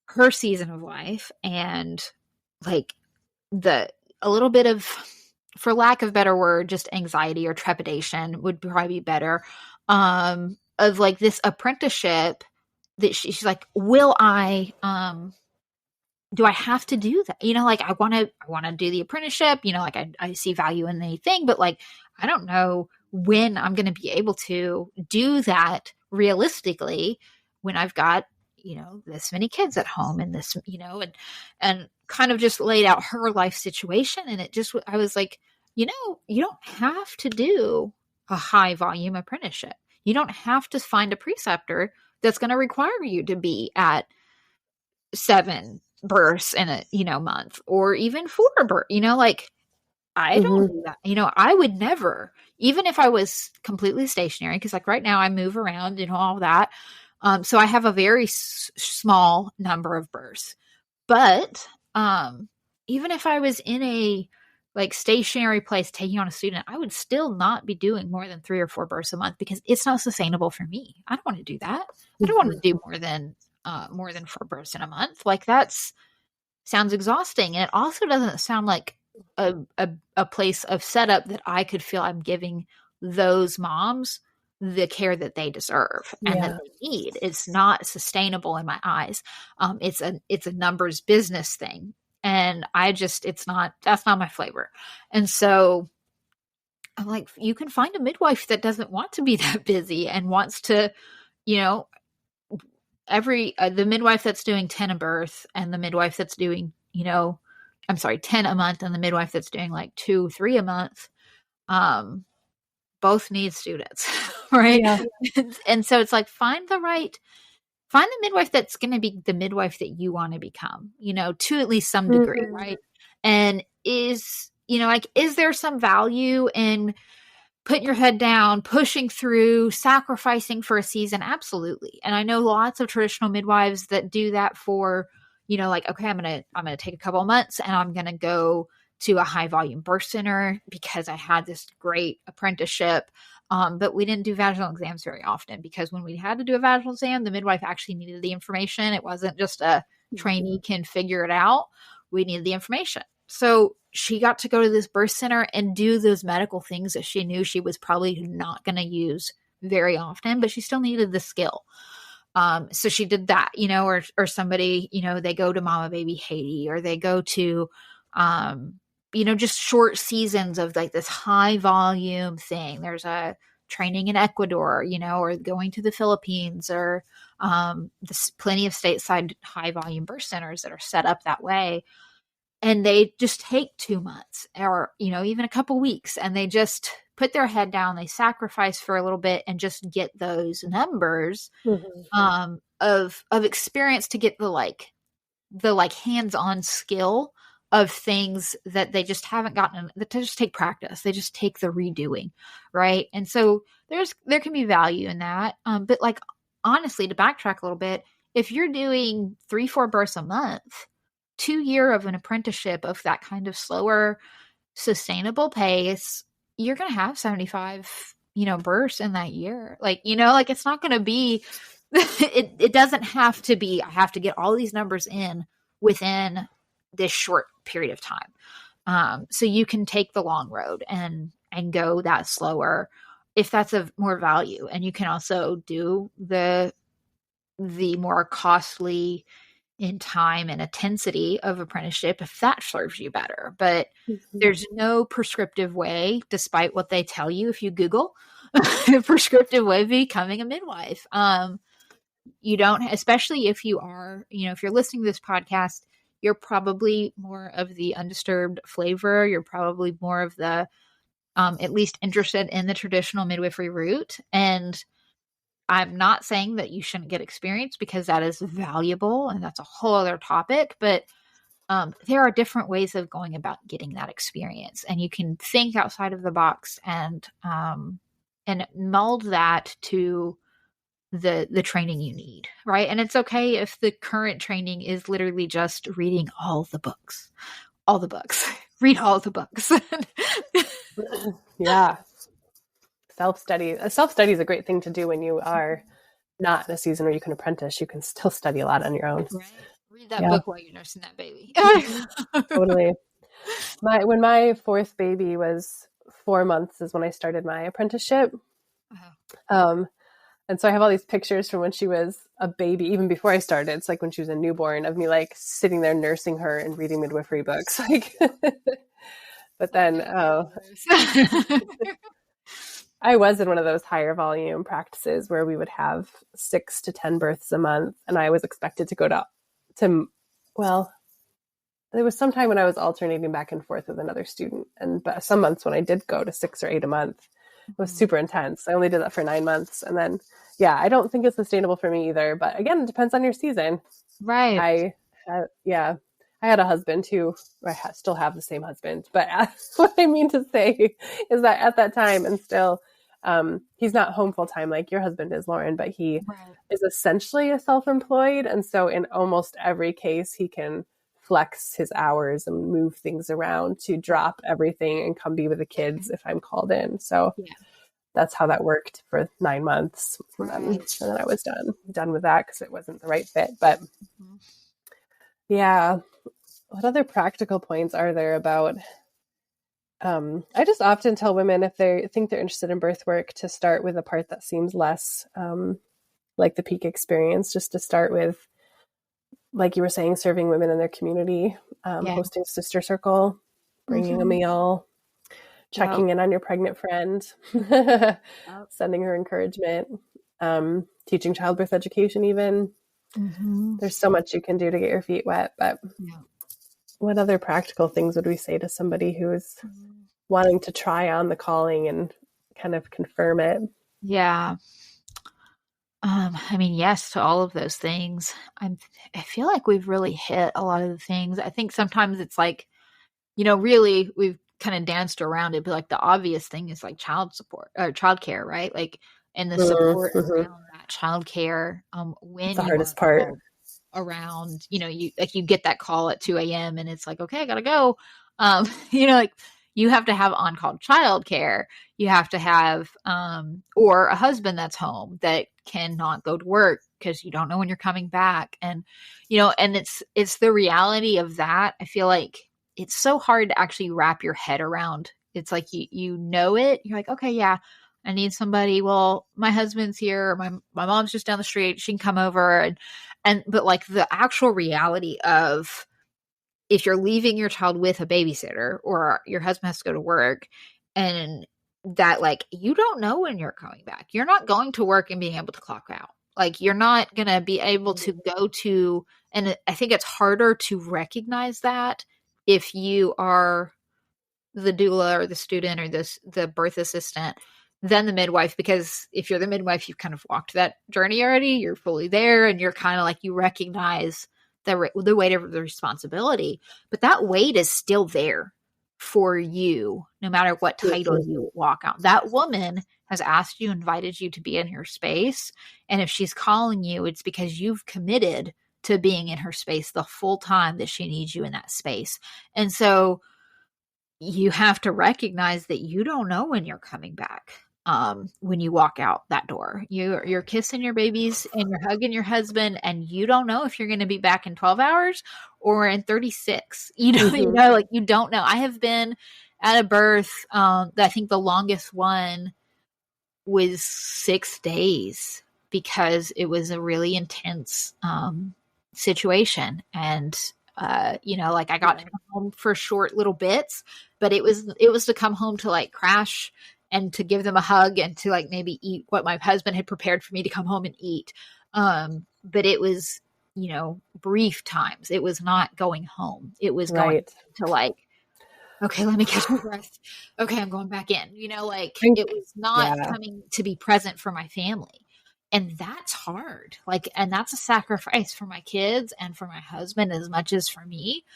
her season of life, and like a little bit of, for lack of a better word, just anxiety or trepidation would probably be better, of like this apprenticeship that she's like, will I, do I have to do that? Like I want to do the apprenticeship, like I see value in the thing, but like, I don't know when I'm going to be able to do that realistically when I've got, this many kids at home, and this, and kind of just laid out her life situation. And I was like, you don't have to do a high volume apprenticeship. You don't have to find a preceptor that's going to require you to be at 7 births in a month, or even 4 births, like I don't do that. I would never, even if I was completely stationary, because like right now I move around and all that. So I have a very small number of births, but even if I was in a like stationary place taking on a student, I would still not be doing more than 3 or 4 births a month, because it's not sustainable for me. I don't want to do that. I don't want to do more than 4 births in a month. Like sounds exhausting. And it also doesn't sound like a place of setup that I could feel I'm giving those moms the care that they deserve and that they need. It's not sustainable in my eyes. It's a numbers business thing. And that's not my flavor. And so I'm like, you can find a midwife that doesn't want to be that busy and wants to, the midwife that's doing 10 a birth, and the midwife that's doing, 10 a month, and the midwife that's doing like 2-3 a month, both need students, right? Yeah. And so it's like, find the midwife that's going to be the midwife that you want to become, to at least some degree, right? And is there some value in putting your head down, pushing through, sacrificing for a season? Absolutely. And I know lots of traditional midwives that do that for, like, okay, I'm going to take a couple of months and I'm going to go to a high volume birth center because I had this great apprenticeship. But we didn't do vaginal exams very often, because when we had to do a vaginal exam, the midwife actually needed the information. It wasn't just a trainee can figure it out. We needed the information. So she got to go to this birth center and do those medical things that she knew she was probably not going to use very often, but she still needed the skill. So she did that, or somebody, they go to Mama Baby Haiti, or they go to, just short seasons of like this high volume thing. There's a training in Ecuador, or going to the Philippines, or there's plenty of stateside high volume birth centers that are set up that way. And they just take 2 months or, even a couple weeks, and they just put their head down, they sacrifice for a little bit and just get those numbers of experience to get the hands-on skill of things that they just haven't gotten, that just take practice. They just take the redoing. Right. And so there can be value in that. But honestly, to backtrack a little bit, if you're doing 3-4 births a month, 2 year of an apprenticeship of that kind of slower, sustainable pace, you're going to have 75, births in that year. It's not going to be, it doesn't have to be, I have to get all these numbers in within this short period of time. So you can take the long road and go that slower if that's of more value. And you can also do the more costly in time and intensity of apprenticeship if that serves you better. But there's no prescriptive way, despite what they tell you if you Google a prescriptive way of becoming a midwife. You don't, especially if you are, if you're listening to this podcast, you're probably more of the undisturbed flavor. You're probably more of the at least interested in the traditional midwifery route. And I'm not saying that you shouldn't get experience, because that is valuable and that's a whole other topic. But there are different ways of going about getting that experience, and you can think outside of the box and mold that to the training you need, right? And it's okay if the current training is literally just reading all the books, read all the books. Yeah. Self-study is a great thing to do when you are not in a season where you can apprentice. You can still study a lot on your own. Right. Read that book while you're nursing that baby. Totally. When my fourth baby was 4 months is when I started my apprenticeship. And so I have all these pictures from when she was a baby, even before I started. It's like when she was a newborn, of me sitting there nursing her and reading midwifery books. But then, I was in one of those higher volume practices where we would have 6 to 10 births a month. And I was expected to go to there was some time when I was alternating back and forth with another student. And some months when I did go to 6 or 8 a month, it was super intense. I only did that for 9 months. And then, I don't think it's sustainable for me either. But again, it depends on your season. Right. I had a husband who, I still have the same husband, but what I mean to say is that at that time, and still, he's not home full time like your husband is, Lauren, but he is essentially a self-employed. And so in almost every case, he can flex his hours and move things around to drop everything and come be with the kids if I'm called in. So that's how that worked for 9 months. And then I was done with that because it wasn't the right fit. But what other practical points are there about, I just often tell women, if they think they're interested in birth work, to start with a part that seems less like the peak experience, just to start with, like you were saying, serving women in their community, hosting sister circle, bringing a meal, checking in on your pregnant friend, sending her encouragement, teaching childbirth education even. There's so much you can do to get your feet wet, but what other practical things would we say to somebody who is wanting to try on the calling and kind of confirm it? Yeah. Yes to all of those things. I feel like we've really hit a lot of the things. I think sometimes it's like, really kind of danced around it, but like the obvious thing is like child support or childcare, right? Like, and the support around that childcare, when It's the you hardest are part. called around, you get that call at 2 a.m. and it's like, okay, I gotta go. Like you have to have on-call childcare. You have to have, or a husband that's home that cannot go to work because you don't know when you're coming back. And, and it's the reality of that. I feel like it's so hard to actually wrap your head around. It's like, you know it. You're like, okay, yeah, I need somebody. Well, my husband's here. My mom's just down the street. She can come over. But like the actual reality of, if you're leaving your child with a babysitter or your husband has to go to work, and that like, you don't know when you're coming back. You're not going to work and being able to clock out. Like you're not going to be able to go to, and I think it's harder to recognize that if you are the doula or the student or the birth assistant than the midwife, because if you're the midwife, you've kind of walked that journey already. You're fully there and you're kind of like, you recognize the weight of the responsibility, but that weight is still there for you, no matter what title you walk out. That woman has asked you, invited you to be in her space. And if she's calling you, it's because you've committed to being in her space the full time that she needs you in that space. And so you have to recognize that you don't know when you're coming back. When you walk out that door, you're kissing your babies and you're hugging your husband, and you don't know if you're going to be back in 12 hours or in 36. Like you don't know. I have been at a birth, I think the longest one was 6 days, because it was a really intense situation. And like I got to come home for short little bits, but it was to come home to like crash and to give them a hug and to like maybe eat what my husband had prepared for me to come home and eat. But it was, brief times. It was not going home. It was going to like, okay, let me catch my breath. Okay, I'm going back in. It was not coming to be present for my family. And that's hard. And that's a sacrifice for my kids and for my husband as much as for me.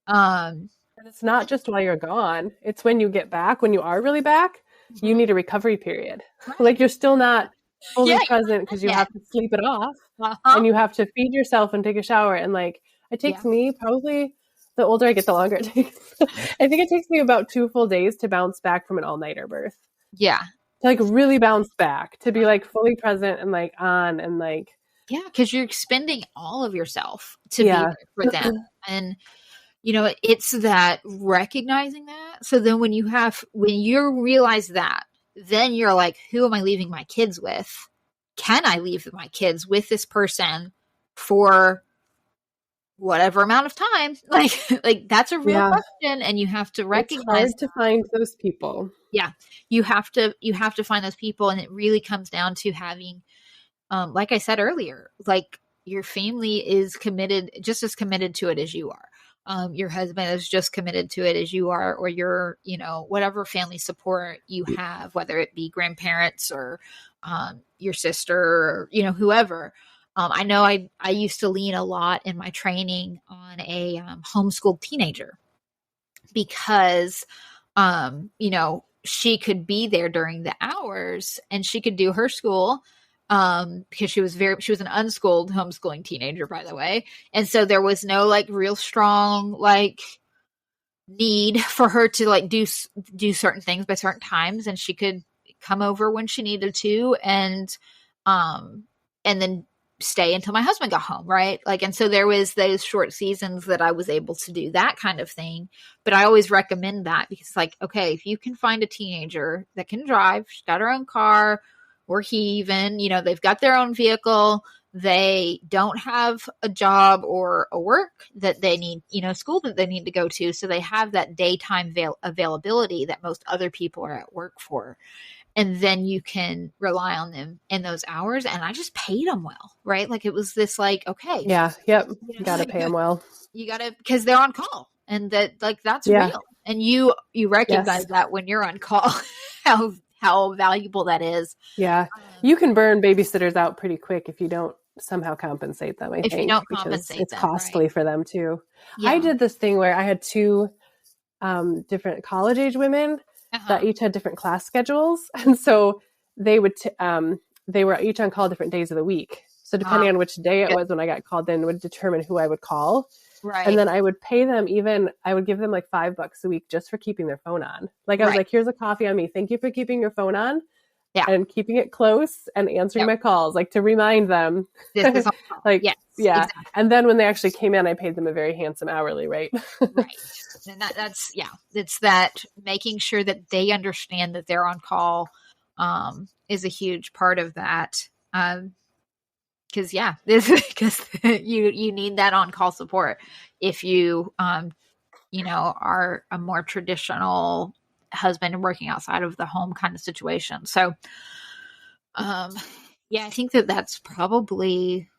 And it's not just while you're gone. It's when you get back, when you are really back, you need a recovery period. Right. Like you're still not fully present because you have to sleep it off and you have to feed yourself and take a shower. And like, it takes me probably, the older I get, the longer it takes. I think it takes me about 2 full days to bounce back from an all-nighter birth. Yeah. To like really bounce back, to be like fully present and like on and like. Yeah, because you're expending all of yourself to be there for them. And, it's that recognizing that. So then when you realize that, then you're like, who am I leaving my kids with? Can I leave my kids with this person for whatever amount of time? Like that's a real question, and you have to recognize. It's hard to find those people. Yeah, you have to find those people, and it really comes down to having, like I said earlier, like your family is just as committed to it as you are. Your husband is just committed to it as you are, or your, whatever family support you have, whether it be grandparents or your sister or, whoever. I know I used to lean a lot in my training on a homeschooled teenager because, she could be there during the hours and she could do her school. Because she was an unschooled homeschooling teenager, by the way. And so there was no like real strong, like need for her to like do certain things by certain times. And she could come over when she needed to. And then stay until my husband got home. Right. And so there was those short seasons that I was able to do that kind of thing. But I always recommend that because okay, if you can find a teenager that can drive, she's got her own car, or he even, they've got their own vehicle. They don't have a job or a work that they need, school that they need to go to. So they have that daytime availability that most other people are at work for. And then you can rely on them in those hours. And I just paid them well, right? It was this okay. Yeah. Yep. You got to pay them well. You got to, because they're on call and that's real. And you recognize that when you're on call, how valuable that is. Yeah. You can burn babysitters out pretty quick if you don't somehow compensate them, I think. If you don't compensate it's them, costly for them too. Yeah. I did this thing where I had 2 different college age women that each had different class schedules. And so they would, they were each on call different days of the week. So depending on which day it was when I got called in would determine who I would call. Right. And then I would pay them I would give them like $5 a week just for keeping their phone on. Like I was like, here's a coffee on me. Thank you for keeping your phone on. Yeah. And keeping it close and answering my calls, like to remind them. This is like, yes, yeah. Exactly. And then when they actually came in, I paid them a very handsome hourly rate. Right. And it's that making sure that they understand that they're on call is a huge part of that. Because you need that on call support if you are a more traditional husband and working outside of the home kind of situation. So I think that's probably,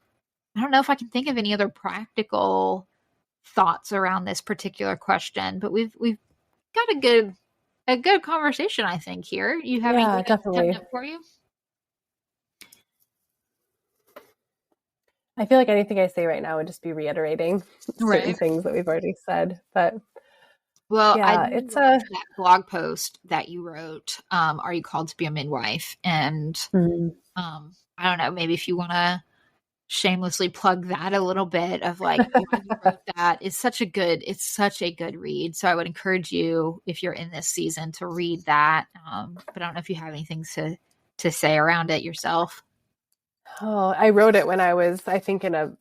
I don't know if I can think of any other practical thoughts around this particular question, but we've got a good conversation, I think, here. You have anything definitely for you? I feel like anything I say right now would just be reiterating certain things that we've already said, but it's that blog post that you wrote. Are you called to be a midwife? And I don't know, maybe if you want to shamelessly plug that a little bit of like why you wrote that. It's such a good read. So I would encourage you, if you're in this season, to read that. But I don't know if you have anything to say around it yourself. Oh, I wrote it when I was, I think, in a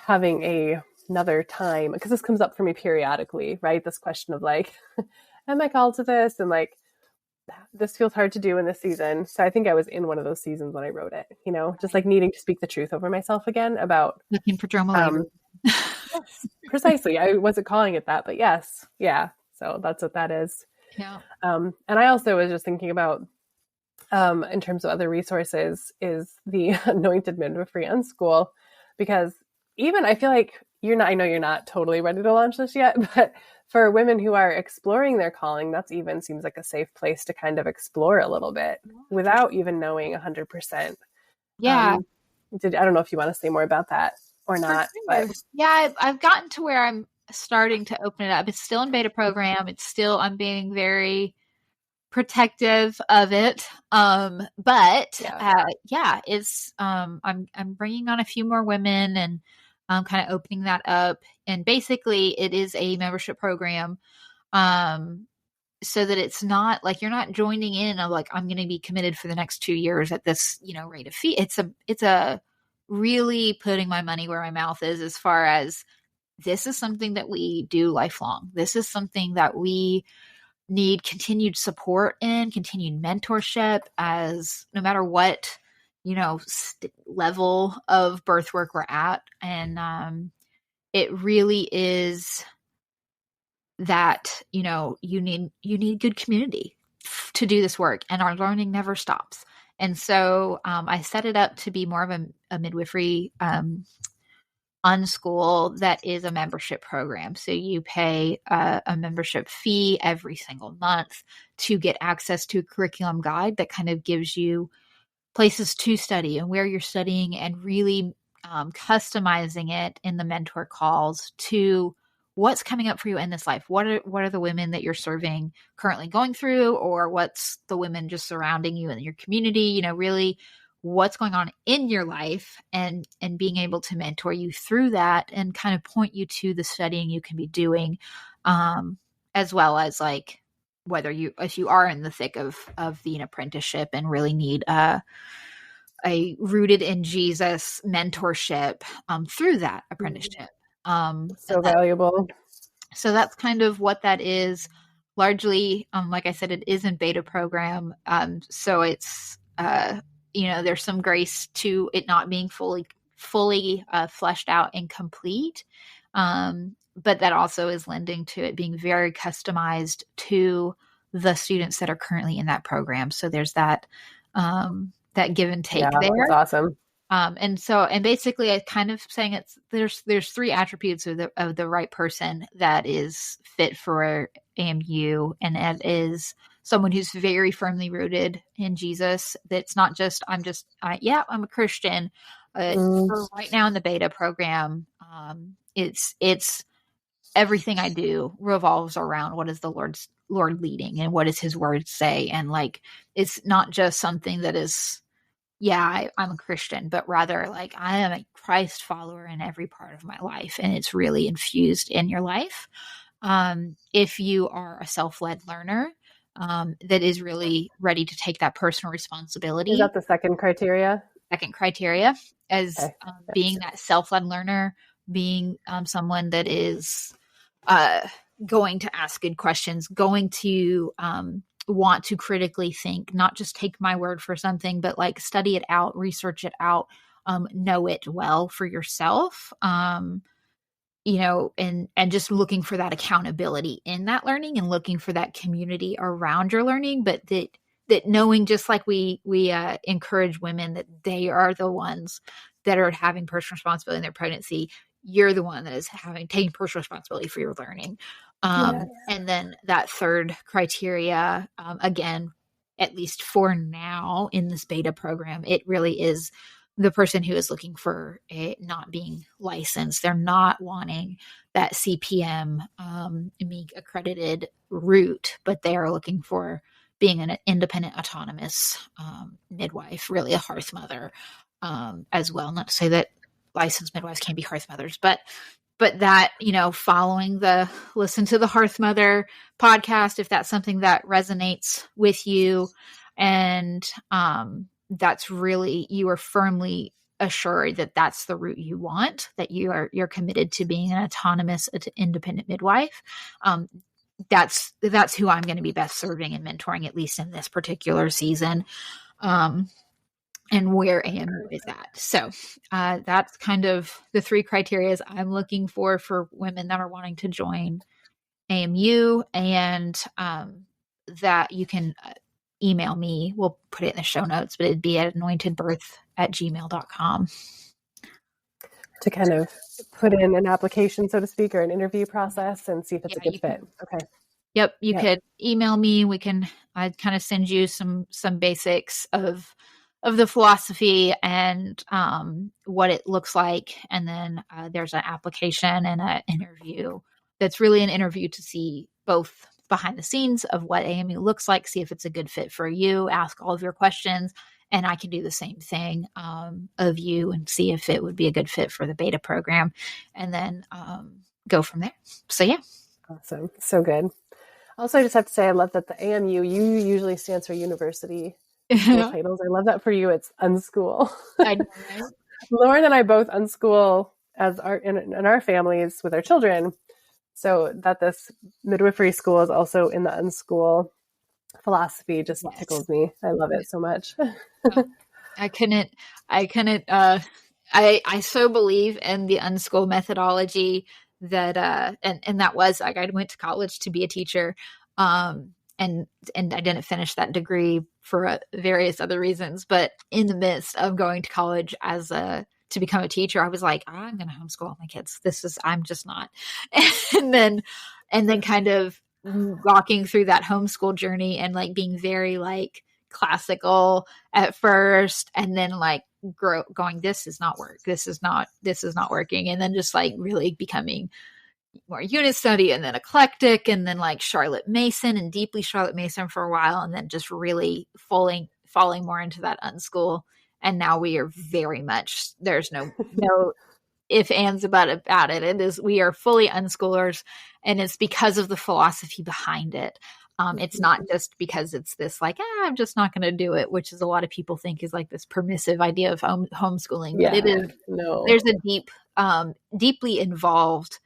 having another time, because this comes up for me periodically, right? This question of like, am I called to this? And like, this feels hard to do in this season. So I think I was in one of those seasons when I wrote it, just like needing to speak the truth over myself again about looking for drama. Precisely. I wasn't calling it that, but yes. Yeah. So that's what that is. Yeah. And I also was just thinking about, in terms of other resources, is the Anointed Midwifery Unschool, because even I feel like I know you're not totally ready to launch this yet, but for women who are exploring their calling, that's even seems like a safe place to kind of explore a little bit without even knowing 100%. Yeah. I don't know if you want to say more about that or not. Sure. But yeah, I've gotten to where I'm starting to open it up. It's still in beta program. I'm being very protective of it. It's I'm bringing on a few more women and kind of opening that up. And basically it is a membership program. So that it's not like you're not joining in of like, I'm going to be committed for the next 2 years at this, rate of fee. It's a really putting my money where my mouth is, as far as this is something that we do lifelong. This is something that we need continued support in, continued mentorship, as no matter what, level of birth work we're at. And it really is that, you need good community to do this work, and our learning never stops. And so I set it up to be more of a midwifery unschool that is a membership program. So you pay a membership fee every single month to get access to a curriculum guide that kind of gives you places to study and where you're studying, and really customizing it in the mentor calls to what's coming up for you in this life. What are the women that you're serving currently going through, or what's the women just surrounding you in your community, really what's going on in your life, and being able to mentor you through that and kind of point you to the studying you can be doing, as well as like if you are in the thick of the apprenticeship and really need a rooted in Jesus mentorship through that apprenticeship. So valuable. So that's kind of what that is. Largely, like I said, it is in beta program. So it's, there's some grace to it not being fully fleshed out and complete. But that also is lending to it being very customized to the students that are currently in that program. So there's that give and take there. That's awesome. And basically I kind of saying there's 3 attributes of the right person that is fit for AMU. And it is someone who's very firmly rooted in Jesus. That's not just, I'm a Christian. For right now in the beta program, it's everything I do revolves around what is the Lord leading and what does his word say. And like, it's not just something that is, I'm a Christian, but rather like I am a Christ follower in every part of my life. And it's really infused in your life. If you are a self-led learner, that is really ready to take that personal responsibility. Is that the second criteria? Second criteria as Okay. being that self-led learner, being someone that is going to ask good questions, going to want to critically think, not just take my word for something, but like study it out, research it out, know it well for yourself. And just looking for that accountability in that learning and looking for that community around your learning, but that knowing, just like we encourage women that they are the ones that are having personal responsibility in their pregnancy, you're the one that is taking personal responsibility for your learning. And then that third criteria, again, at least for now in this beta program, it really is the person who is looking for it not being licensed. They're not wanting that CPM MEAG accredited route, but they are looking for being an independent, autonomous midwife, really a hearth mother as well. Not to say that licensed midwives can't be hearth mothers, but that, following the Listen to the Hearth Mother podcast, if that's something that resonates with you, and that's really, you are firmly assured that that's the route you want, that you're committed to being an autonomous, independent midwife. That's who I'm going to be best serving and mentoring, at least in this particular season. And where AMU is at. So that's kind of the three criteria I'm looking for women that are wanting to join AMU, and that you can email me. We'll put it in the show notes, but it'd be at anointedbirth@gmail.com. To kind of put in an application, so to speak, or an interview process and see if it's a good fit. Okay. Yep. You could email me. I'd kind of send you some basics of the philosophy and what it looks like. And then there's an application and an interview that's really an interview to see both behind the scenes of what AMU looks like, see if it's a good fit for you, ask all of your questions, and I can do the same thing of you and see if it would be a good fit for the beta program, and then go from there. So, yeah. Awesome. So good. Also, I just have to say, I love that the AMU, you usually stands for university titles. I love that for you. It's unschool. I know, right? Lauren and I both unschool in our families with our children. So that this midwifery school is also in the unschool philosophy just tickles me. I love it so much. I so believe in the unschool methodology that and that was like, I went to college to be a teacher. And I didn't finish that degree for various other reasons. But in the midst of going to college to become a teacher, I was like, I'm going to homeschool all my kids. I'm just not. And then kind of walking through that homeschool journey and like being very like classical at first, and then like going, this is not working. And then just like really becoming more unit study, and then eclectic, and then like Charlotte Mason and deeply Charlotte Mason for a while, and then just really falling more into that unschool. And now we are very much, there's no if ands about it. It is, we are fully unschoolers, and it's because of the philosophy behind it. It's not just because it's this like, I'm just not going to do it, which is a lot of people think is like this permissive idea of homeschooling. But it is, there's a deeply involved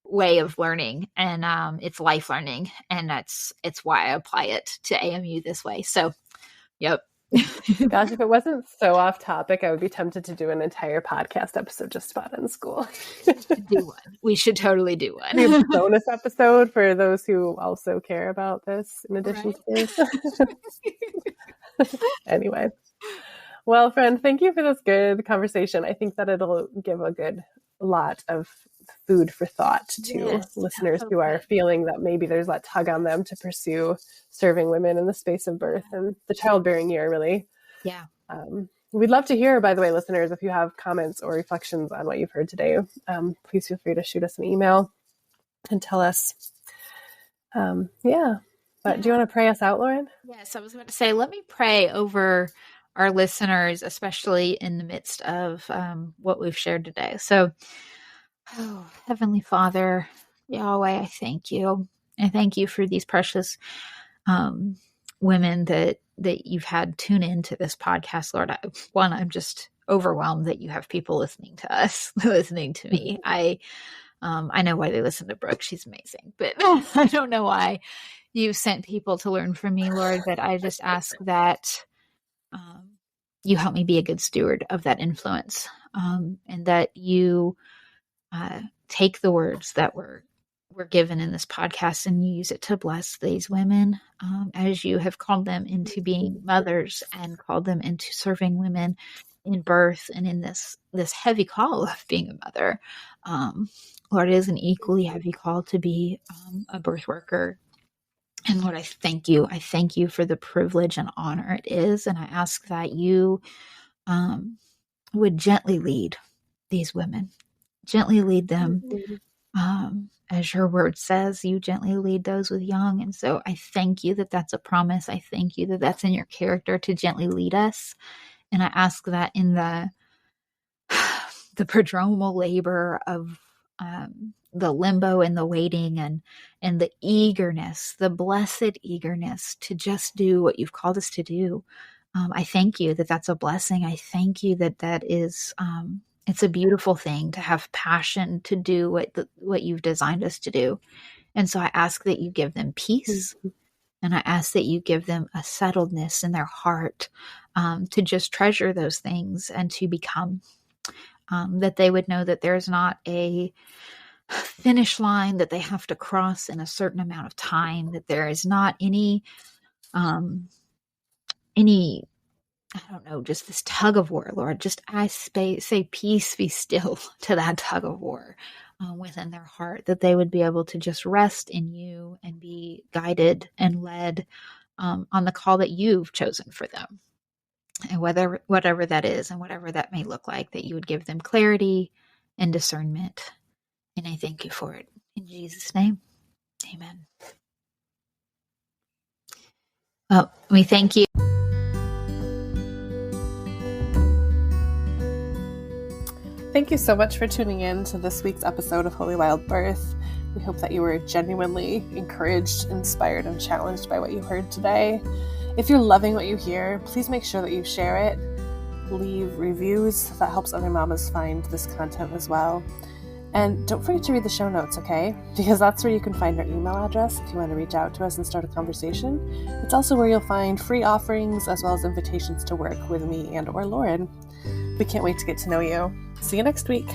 way of learning, and it's life learning, and it's why I apply it to AMU this way. So, yep. Gosh, if it wasn't so off topic, I would be tempted to do an entire podcast episode just about unschool. Do one. We should totally do one. Maybe a bonus episode for those who also care about this in addition to this. Anyway. Well, friend, thank you for this good conversation. I think that it'll give a good lot of food for thought to listeners who are feeling that maybe there's that tug on them to pursue serving women in the space of birth and the childbearing year, really. Yeah. We'd love to hear, by the way, listeners, if you have comments or reflections on what you've heard today, please feel free to shoot us an email. and tell us. But do you want to pray us out, Lauren? Yes, I was going to say, let me pray over our listeners, especially in the midst of what we've shared today. So, Heavenly Father, Yahweh, I thank you. I thank you for these precious women that you've had tune into this podcast, Lord. I'm just overwhelmed that you have people listening to us, listening to me. I know why they listen to Brooke. She's amazing, but I don't know why you sent people to learn from me, Lord. But I just ask that you help me be a good steward of that influence, and that you take the words that were given in this podcast and you use it to bless these women as you have called them into being mothers and called them into serving women in birth and in this heavy call of being a mother. Lord, it is an equally heavy call to be a birth worker. And Lord, I thank you. I thank you for the privilege and honor it is. And I ask that you would gently lead these women, gently lead them. As your word says, you gently lead those with young. And so I thank you that that's a promise. I thank you that that's in your character to gently lead us. And I ask that in the prodromal labor of the limbo and the waiting and the eagerness, the blessed eagerness to just do what you've called us to do. I thank you that that's a blessing. I thank you that is, it's a beautiful thing to have passion to do what you've designed us to do. And so I ask that you give them peace. And I ask that you give them a settledness in their heart to just treasure those things and to become, that they would know that there's not a finish line that they have to cross in a certain amount of time, that there is not any, I don't know, just this tug of war, Lord. Just I say peace be still to that tug of war within their heart, that they would be able to just rest in you and be guided and led on the call that you've chosen for them. And whatever that is and whatever that may look like, that you would give them clarity and discernment. And I thank you for it. In Jesus' name, amen. Well, we thank you. Thank you so much for tuning in to this week's episode of Holy Wild Birth. We hope that you were genuinely encouraged, inspired, and challenged by what you heard today. If you're loving what you hear, please make sure that you share it. Leave reviews. That helps other mamas find this content as well. And don't forget to read the show notes, okay? Because that's where you can find our email address if you want to reach out to us and start a conversation. It's also where you'll find free offerings as well as invitations to work with me and or Lauren. We can't wait to get to know you. See you next week.